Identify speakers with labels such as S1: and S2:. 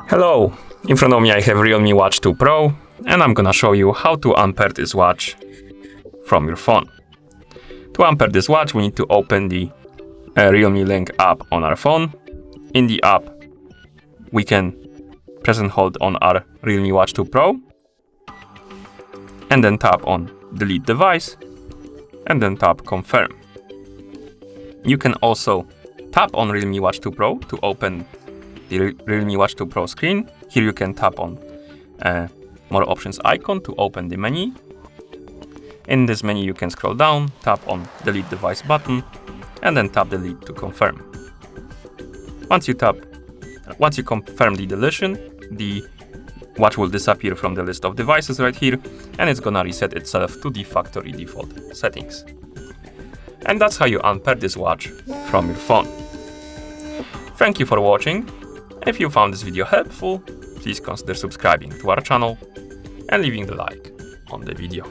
S1: Hello, in front of me I have REALME Watch 2 Pro, and I'm gonna show you how to unpair this watch from your phone. To unpair this watch, we need to open the REALME Link app on our phone. In the app, we can press and hold on our REALME Watch 2 Pro, and then tap on Delete Device, and then tap Confirm. You can also tap on REALME Watch 2 Pro to open the REALME Watch 2 Pro screen. Here you can tap on More Options icon to open the menu. In this menu you can scroll down, tap on Delete Device button, and then tap Delete to confirm. Once you confirm the deletion, the watch will disappear from the list of devices right here, and it's gonna reset itself to the factory default settings. And that's how you unpair this watch from your phone. Thank you for watching. If you found this video helpful, please consider subscribing to our channel and leaving the like on the video.